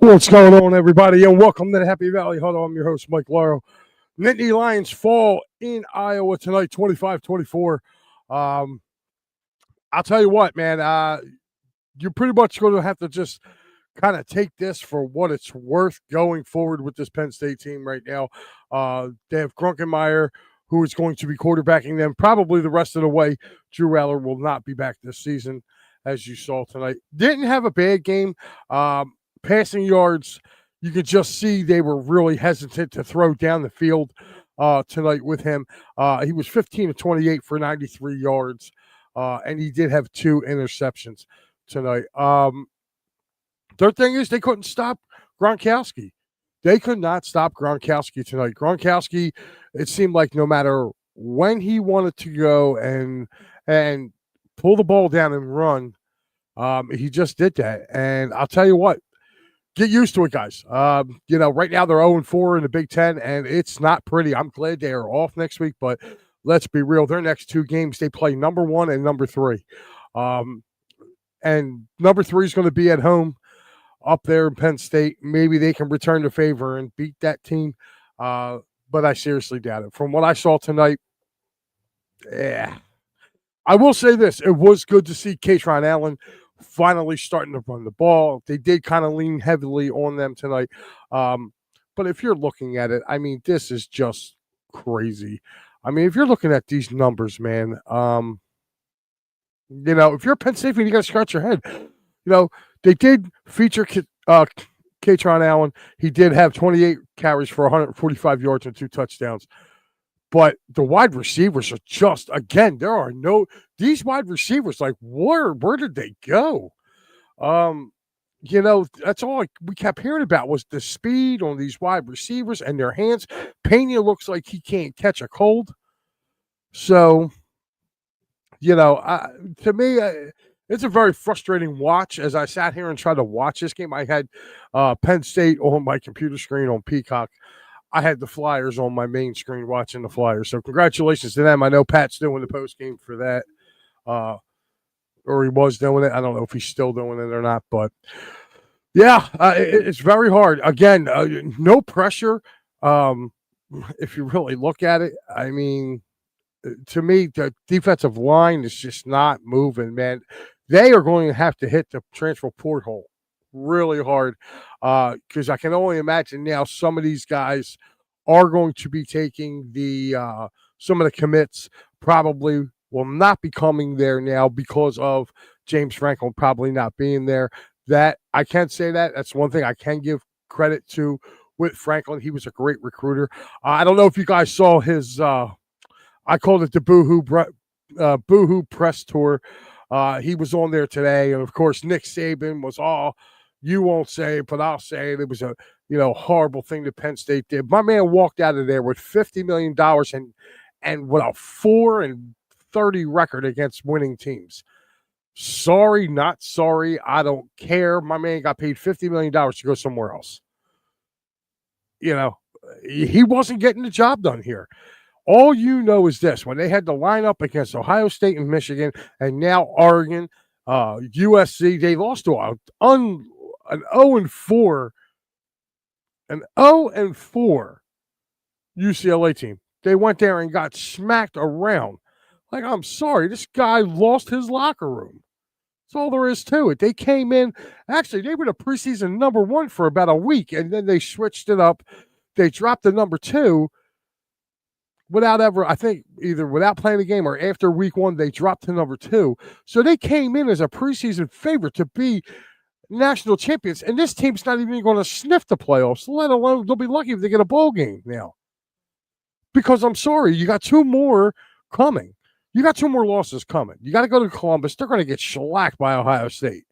What's going on, everybody, and welcome to the Happy Valley Huddle. I'm your host, Mike Lauro. Nittany Lions fall in Iowa tonight, 25-24. I'll tell you what, man, you're pretty much going to have to just kind of take this for what it's worth going forward with this Penn State team right now. They have Grunkenmeyer, who is going to be quarterbacking them probably the rest of the way. Drew Aller will not be back this season, as you saw tonight. Didn't have a bad game. Passing yards, you could just see they were really hesitant to throw down the field tonight with him. He was 15 of 28 for 93 yards, and he did have 2 interceptions tonight. Their thing is they couldn't stop Gronkowski. They could not stop Gronkowski tonight. Gronkowski, it seemed like no matter when he wanted to go and pull the ball down and run, he just did that. And I'll tell you what, get used to it, guys. Right now they're 0-4 in the Big Ten, and it's not pretty. I'm glad they are off next week, but let's be real. Their next 2 games, they play number 1 and number 3. And number 3 is going to be at home up there in Penn State. Maybe they can return the favor and beat that team, but I seriously doubt it. From what I saw tonight, I will say this. It was good to see Kaytron Allen finally starting to run the ball. They did kind of lean heavily on them tonight. But if you're looking at it, I mean, this is just crazy. I mean, if you're looking at these numbers, man, if you're a Penn State fan, you got to scratch your head. They did feature Kaytron Allen. He did have 28 carries for 145 yards and 2 touchdowns. But the wide receivers are just, again, these wide receivers, like, where did they go? That's all we kept hearing about was the speed on these wide receivers and their hands. Pena looks like he can't catch a cold. So, to me, it's a very frustrating watch. As I sat here and tried to watch this game, I had Penn State on my computer screen on Peacock. I had the Flyers on my main screen watching the Flyers. So congratulations to them. I know Pat's doing the post game for that. Or he was doing it. I don't know if he's still doing it or not. But, yeah, it's very hard. Again, no pressure if you really look at it. I mean, to me, the defensive line is just not moving, man. They are going to have to hit the transfer portal really hard because I can only imagine now some of these guys are going to be taking some of the commits probably will not be coming there now because of James Franklin probably not being there. That I can't say that. That's one thing I can give credit to with Franklin. He was a great recruiter. I don't know if you guys saw his I called it the Boohoo Press Tour. He was on there today, and of course Nick Saban was all, you won't say it, but I'll say it. It was a horrible thing that Penn State did. My man walked out of there with $50 million and with a 4-30 record against winning teams. Sorry, not sorry. I don't care. My man got paid $50 million to go somewhere else. He wasn't getting the job done here. All you know is this: when they had to line up against Ohio State and Michigan, and now Oregon, USC, they lost to an 0-4 UCLA team. They went there and got smacked around. Like, I'm sorry, this guy lost his locker room. That's all there is to it. They came in, actually, they were the preseason number 1 for about a week, and then they switched it up. They dropped the number 2. Without playing the game or after week 1, they dropped to number 2. So they came in as a preseason favorite to be national champions. And this team's not even going to sniff the playoffs, let alone they'll be lucky if they get a bowl game now. Because I'm sorry, you got 2 more coming. You got 2 more losses coming. You got to go to Columbus. They're going to get shellacked by Ohio State.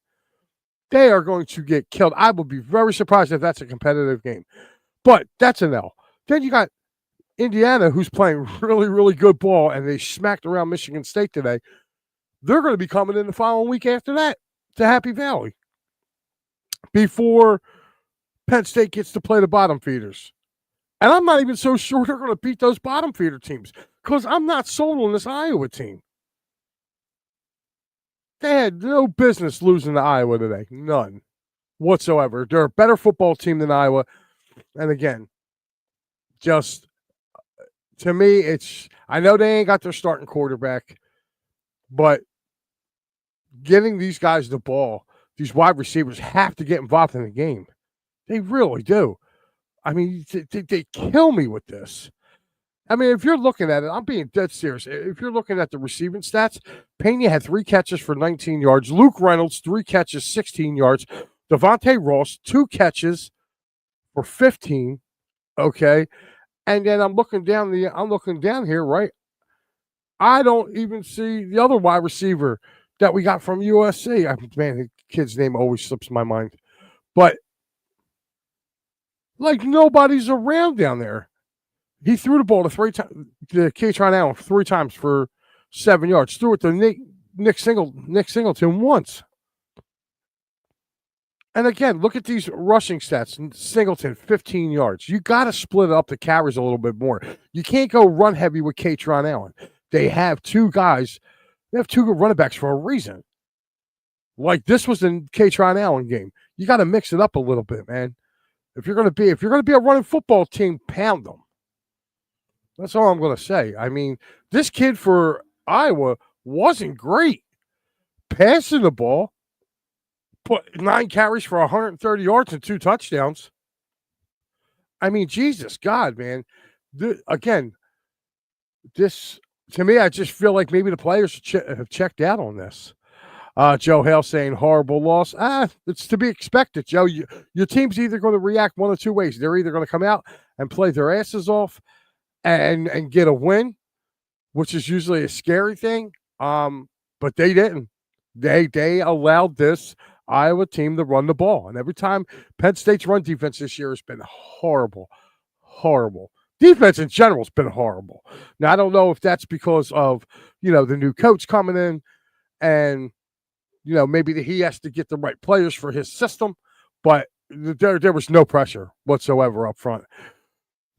They are going to get killed. I would be very surprised if that's a competitive game. But that's an L. Then you got Indiana, who's playing really, really good ball, and they smacked around Michigan State today. They're going to be coming in the following week after that to Happy Valley before Penn State gets to play the bottom feeders. And I'm not even so sure they're going to beat those bottom feeder teams because I'm not sold on this Iowa team. They had no business losing to Iowa today. None. whatsoever. They're a better football team than Iowa. And again, just to me, I know they ain't got their starting quarterback, but getting these guys the ball, these wide receivers have to get involved in the game. They really do. I mean, they kill me with this. I mean, if you're looking at it, I'm being dead serious. If you're looking at the receiving stats, Pena had 3 catches for 19 yards. Luke Reynolds, 3 catches, 16 yards. Devontae Ross, 2 catches for 15. Okay. And then I'm looking down here, right? I don't even see the other wide receiver that we got from USC. Man, the kid's name always slips my mind. But like nobody's around down there. He threw the ball to Kaytron Allen 3 times for 7 yards. Threw it to Nick Singleton once. And again, look at these rushing stats. Singleton, 15 yards. You got to split up the carries a little bit more. You can't go run heavy with Kaytron Allen. They have 2 guys. They have 2 good running backs for a reason. Like this was the Kaytron Allen game. You got to mix it up a little bit, man. If you're going to be a running football team, pound them. That's all I'm going to say. I mean, this kid for Iowa wasn't great passing the ball. Put 9 carries for 130 yards and 2 touchdowns. I mean, Jesus God, man. Again, this to me, I just feel like maybe the players have checked out on this. Joe Hale saying horrible loss. It's to be expected, Joe. Your team's either going to react one of 2 ways. They're either going to come out and play their asses off and get a win, which is usually a scary thing. But they didn't. They allowed this Iowa team to run the ball. And every time Penn State's run defense this year has been horrible. Horrible. Defense in general has been horrible. Now, I don't know if that's because of, the new coach coming in and, maybe he has to get the right players for his system, but there was no pressure whatsoever up front.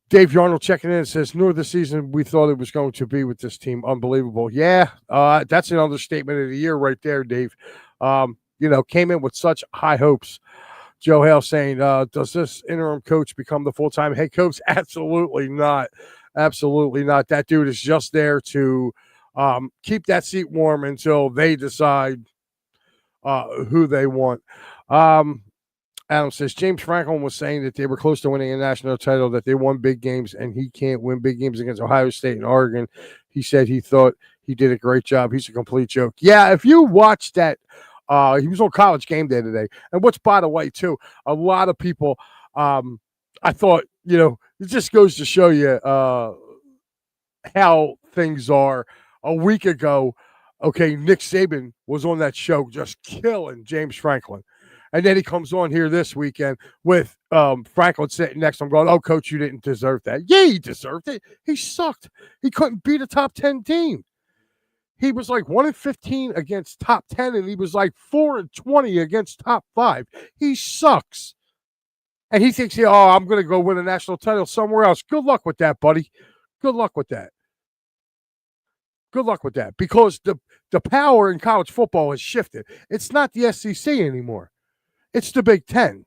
Dave Yarnell checking in and says, nor the season we thought it was going to be with this team. Unbelievable. Yeah, that's an understatement of the year right there, Dave. Came in with such high hopes. Joe Hale saying, does this interim coach become the full-time head coach? Absolutely not. Absolutely not. That dude is just there to keep that seat warm until they decide who they want. Adam says, James Franklin was saying that they were close to winning a national title, that they won big games, and he can't win big games against Ohio State and Oregon. He said he thought he did a great job. He's a complete joke. Yeah, if you watch that, he was on College Game Day today. And what's, by the way, too, a lot of people, I thought, it just goes to show you how things are. A week ago, okay, Nick Saban was on that show just killing James Franklin. And then he comes on here this weekend with Franklin sitting next to him going, oh, Coach, you didn't deserve that. Yeah, he deserved it. He sucked. He couldn't beat a top 10 team. He was like 1-15 against top 10, and he was like 4-20 against top 5. He sucks. And he thinks, I'm going to go win a national title somewhere else. Good luck with that, buddy. Good luck with that. Good luck with that. Because the power in college football has shifted. It's not the SEC anymore. It's the Big Ten.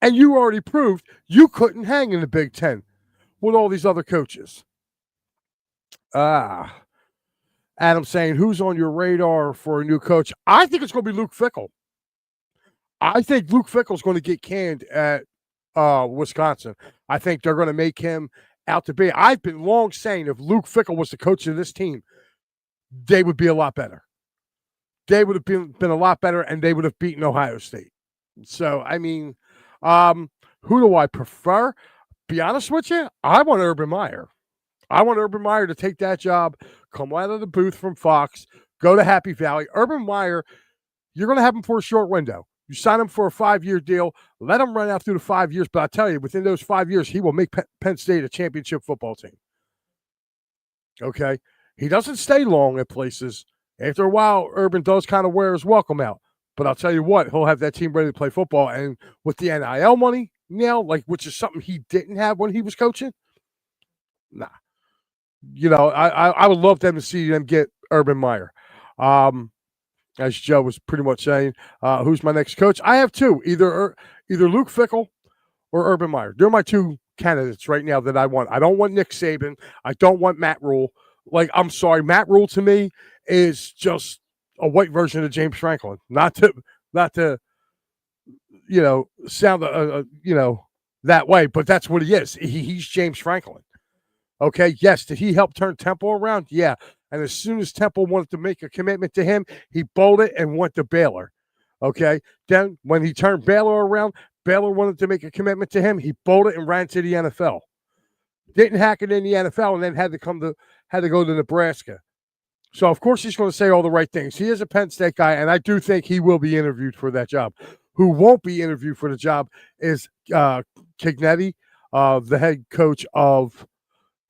And you already proved you couldn't hang in the Big Ten with all these other coaches. Adam saying, who's on your radar for a new coach? I think it's going to be Luke Fickell. I think Luke Fickell's going to get canned at Wisconsin. I think they're going to make him out to be. I've been long saying if Luke Fickell was the coach of this team, they would be a lot better. They would have been a lot better, and they would have beaten Ohio State. So, I mean, who do I prefer? Be honest with you, I want Urban Meyer. I want Urban Meyer to take that job, come out of the booth from Fox, go to Happy Valley. Urban Meyer, you're going to have him for a short window. You sign him for a 5-year deal. Let him run out through the 5 years. But I tell you, within those 5 years, he will make Penn State a championship football team. Okay? He doesn't stay long at places. After a while, Urban does kind of wear his welcome out. But I'll tell you what, he'll have that team ready to play football. And with the NIL money now, which is something he didn't have when he was coaching, nah. I would love them to see them get Urban Meyer. as Joe was pretty much saying. Who's my next coach? I have two, either Luke Fickell or Urban Meyer. They're my two candidates right now that I want. I don't want Nick Saban. I don't want Matt Rule. Like, I'm sorry, Matt Rule to me is just a white version of James Franklin. Not to sound that way, but that's what he is. He's James Franklin. Okay, yes, did he help turn Temple around? Yeah. And as soon as Temple wanted to make a commitment to him, he bolted and went to Baylor. Okay. Then when he turned Baylor around, Baylor wanted to make a commitment to him. He bolted and ran to the NFL. Didn't hack it in the NFL, and then had to go to Nebraska. So of course he's going to say all the right things. He is a Penn State guy, and I do think he will be interviewed for that job. Who won't be interviewed for the job is Cignetti, the head coach of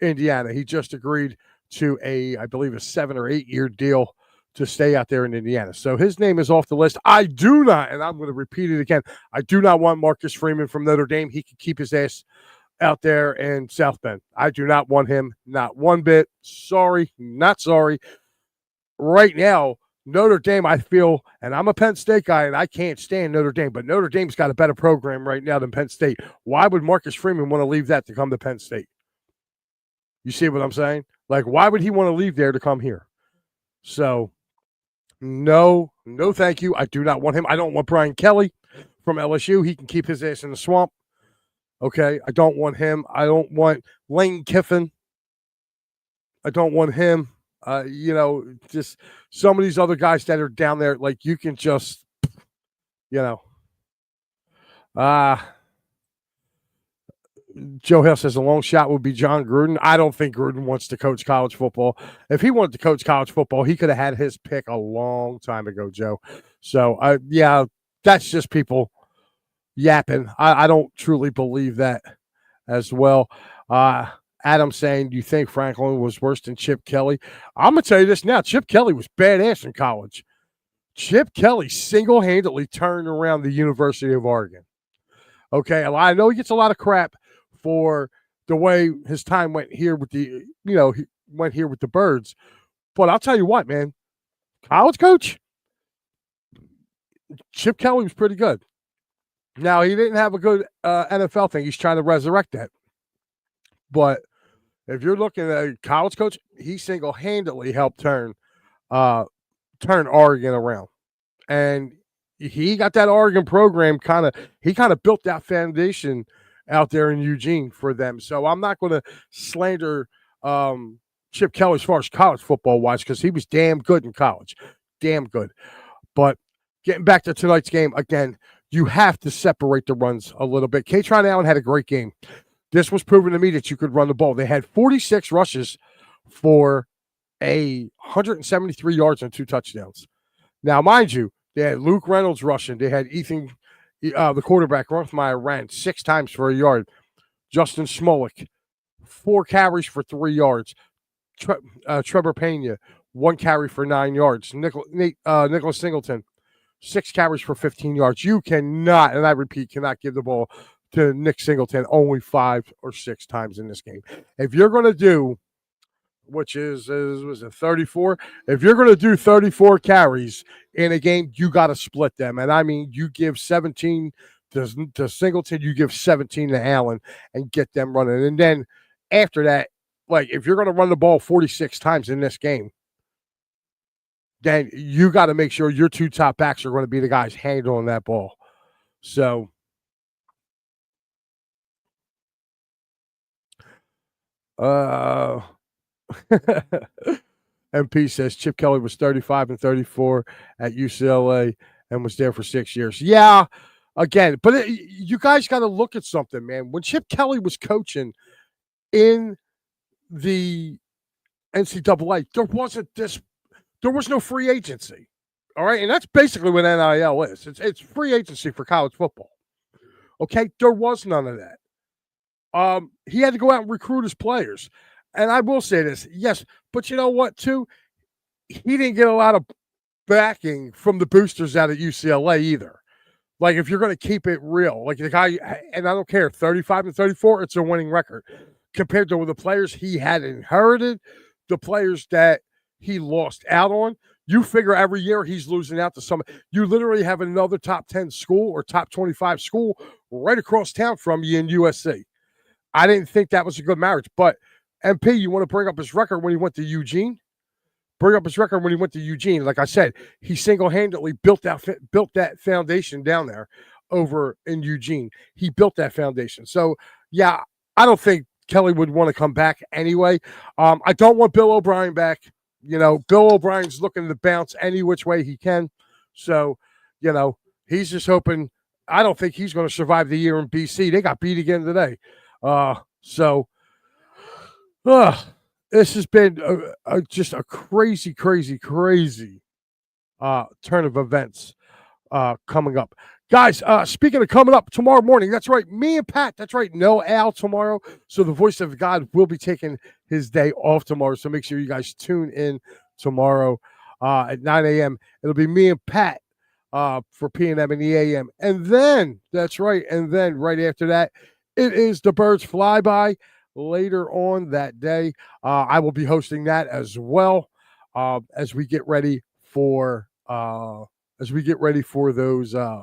Indiana. He just agreed to I believe a 7 or 8 year deal to stay out there in Indiana. So his name is off the list. I do not, and I'm going to repeat it again, I do not want Marcus Freeman from Notre Dame. He can keep his ass out there in South Bend. I do not want him, not one bit. Sorry, not sorry. Right now, Notre Dame, I feel, and I'm a Penn State guy, and I can't stand Notre Dame, but Notre Dame's got a better program right now than Penn State. Why would Marcus Freeman want to leave that to come to Penn State? You see what I'm saying? Like, why would he want to leave there to come here? So, no, thank you. I do not want him. I don't want Brian Kelly from LSU. He can keep his ass in the swamp. Okay, I don't want him. I don't want Lane Kiffin. I don't want him. Just some of these other guys that are down there, like, you can just, Joe Hill says a long shot would be John Gruden. I don't think Gruden wants to coach college football. If he wanted to coach college football, he could have had his pick a long time ago, Joe. So, that's just people yapping. I don't truly believe that as well. Adam saying, do you think Franklin was worse than Chip Kelly? I'm going to tell you this now. Chip Kelly was badass in college. Chip Kelly single-handedly turned around the University of Oregon. Okay, I know he gets a lot of crap for the way his time went here with he went here with the Birds. But I'll tell you what, man, college coach, Chip Kelly was pretty good. Now, he didn't have a good NFL thing. He's trying to resurrect that. But if you're looking at a college coach, he single-handedly helped turn Oregon around. And he got that Oregon program kind of built that foundation out there in Eugene for them. So I'm not going to slander Chip Kelly as far as college football wise, because he was damn good in college. Damn good. But getting back to tonight's game, again, you have to separate the runs a little bit. Katron Allen had a great game. This was proven to me that you could run the ball. They had 46 rushes for 173 yards and 2 touchdowns. Now, mind you, they had Luke Reynolds rushing. They had Ethan, the quarterback, Rothmeyer, ran 6 times for a yard. Justin Smolik, 4 carries for 3 yards. Trevor Pena, 1 carry for 9 yards. Nicholas Singleton, 6 carries for 15 yards. You cannot, and I repeat, cannot give the ball to Nick Singleton only 5 or 6 times in this game. If you're going to do, which was it 34? If you're going to do 34 carries in a game, you got to split them. And I mean, you give 17 to Singleton, you give 17 to Allen and get them running. And then after that, like, if you're going to run the ball 46 times in this game, then you got to make sure your 2 top backs are going to be the guys handling that ball. So, MP says Chip Kelly was 35 and 34 at UCLA and was there for 6 years. Yeah, again, but you guys got to look at something, man. When Chip Kelly was coaching in the NCAA, there was no free agency. All right, and that's basically what NIL is. It's free agency for college football. Okay, there was none of that. He had to go out and recruit his players. And I will say this, yes, but you know what, too? He didn't get a lot of backing from the boosters out at UCLA either. Like, if you're going to keep it real, like the guy, and I don't care, 35 and 34, it's a winning record. Compared to the players he had inherited, the players that he lost out on, You figure every year he's losing out to some. You literally have another top 10 school or top 25 school right across town from you in USC. I didn't think that was a good marriage. But MP, you want to bring up his record when he went to Eugene? Bring up his record when he went to Eugene. Like I said, he single-handedly built that foundation down there over in Eugene. He built that foundation. So, yeah, I don't think Kelly would want to come back anyway. I don't want Bill O'Brien back. Bill O'Brien's looking to bounce any which way he can. So, he's just hoping. I don't think he's going to survive the year in BC. They got beat again today. This has been just a crazy, crazy, crazy turn of events coming up. Guys, speaking of coming up tomorrow morning, that's right, me and Pat, that's right, no Al tomorrow. So the voice of God will be taking his day off tomorrow. So make sure you guys tune in tomorrow at 9 a.m. It'll be me and Pat for P&M in the a.m. And then, that's right, and then right after that, it is the Birds Flyby later on that day. I will be hosting that as well as we get ready for those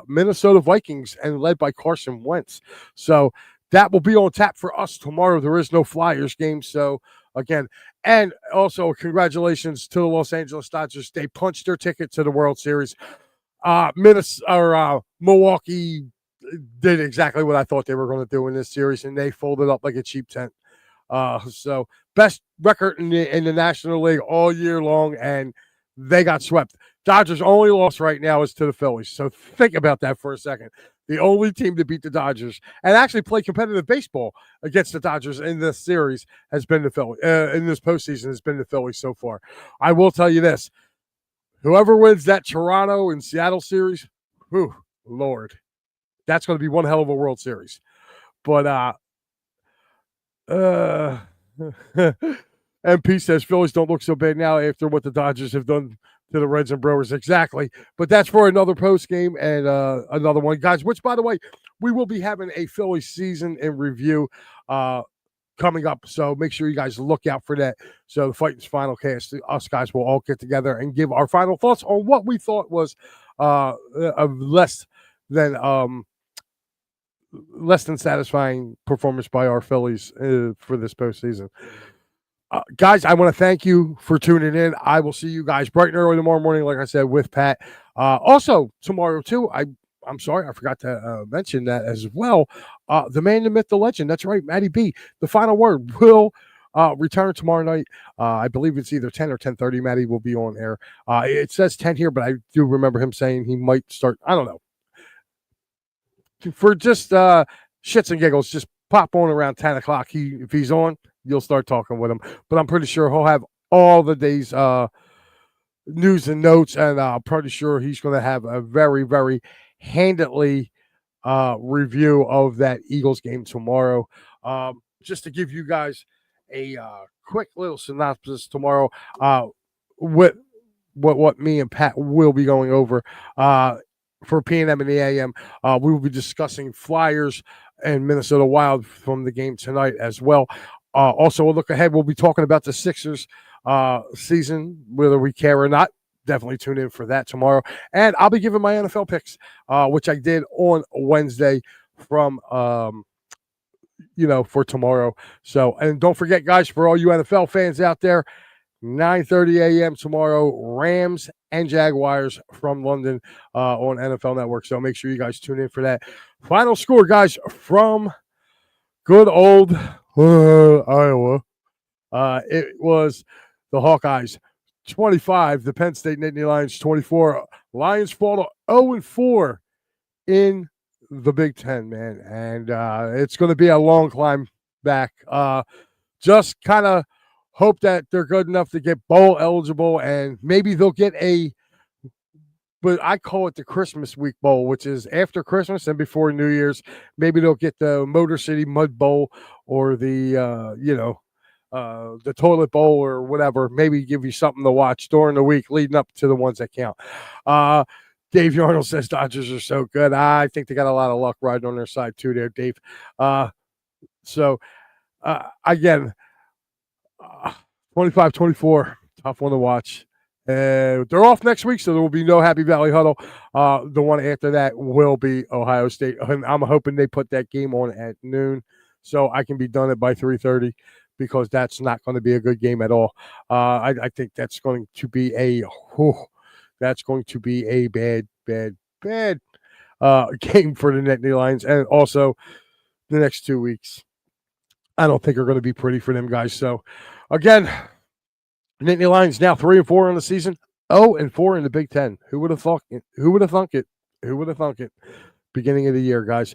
Minnesota Vikings and led by Carson Wentz. So that will be on tap for us tomorrow. There is no Flyers game. So again, and also congratulations to the Los Angeles Dodgers. They punched their ticket to the World Series. Milwaukee did exactly what I thought they were going to do in this series, and they folded up like a cheap tent. So best record in the National League all year long, and they got swept. Dodgers' only loss right now is to the Phillies. So think about that for a second. The only team to beat the Dodgers and actually play competitive baseball against the Dodgers in this series has been the Phillies. In this postseason has been the Phillies so far. I will tell you this. Whoever wins that Toronto and Seattle series, whew, Lord, that's going to be one hell of a World Series. But MP says Phillies don't look so bad now after what the Dodgers have done to the Reds and Brewers. Exactly. But that's for another post game and another one, guys, which, by the way, we will be having a Phillies season in review coming up. So make sure you guys look out for that. So the Fighting's Final Cast, us guys will all get together and give our final thoughts on what we thought was a less than satisfying performance by our Phillies for this postseason. Guys, I want to thank you for tuning in. I will see you guys bright and early tomorrow morning, like I said, with Pat. Also, tomorrow, too, I'm sorry, I forgot to mention that as well. The man, the myth, the legend. That's right, Matty B. The final word will return tomorrow night. I believe it's either 10 or 10:30. Matty will be on air. It says 10 here, but I do remember him saying he might start. I don't know. For just shits and giggles, just pop on around 10 o'clock. If he's on, you'll start talking with him. But I'm pretty sure he'll have all the day's news and notes, and I'm pretty sure he's going to have a very, very handedly review of that Eagles game tomorrow. Just to give you guys a quick little synopsis tomorrow, with what me and Pat will be going over for P&M in the AM. We will be discussing Flyers and Minnesota Wild from the game tonight as well. Also, a look ahead, we'll be talking about the Sixers season, whether we care or not. Definitely tune in for that tomorrow. And I'll be giving my NFL picks, which I did on Wednesday from, for tomorrow. So, and don't forget, guys, for all you NFL fans out there, 9:30 a.m. tomorrow, Rams and Jaguars from London on NFL Network. So make sure you guys tune in for that. Final score, guys, from good old Iowa. It was the Hawkeyes 25, the Penn State Nittany Lions 24. Lions fall to 0-4 in the Big Ten, man. And it's going to be a long climb back. Just kind of hope that they're good enough to get bowl eligible, and maybe they'll get but I call it the Christmas Week Bowl, which is after Christmas and before New Year's. Maybe they'll get the Motor City Mud Bowl or the Toilet Bowl or whatever. Maybe give you something to watch during the week leading up to the ones that count. Dave Yarnell says Dodgers are so good. I think they got a lot of luck riding on their side too there, Dave. Again, 25-24, tough one to watch. They're off next week, so there will be no Happy Valley Huddle. The one after that will be Ohio State, and I'm hoping they put that game on at noon, so I can be done by 3:30, because that's not going to be a good game at all. I think that's going to be a bad, bad, bad game for the Nittany Lions, and also the next 2 weeks. I don't think are going to be pretty for them guys. So, again, Nittany Lions now 3-4 on the season, 0-4 in the Big Ten. Who would have thought it? Who would have thunk it? Who would have thunk it? Beginning of the year, guys.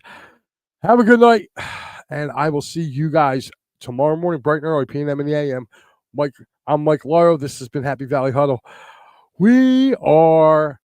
Have a good night, and I will see you guys tomorrow morning, bright and early, p.m. in the a.m. I'm Mike Laro. This has been Happy Valley Huddle. We are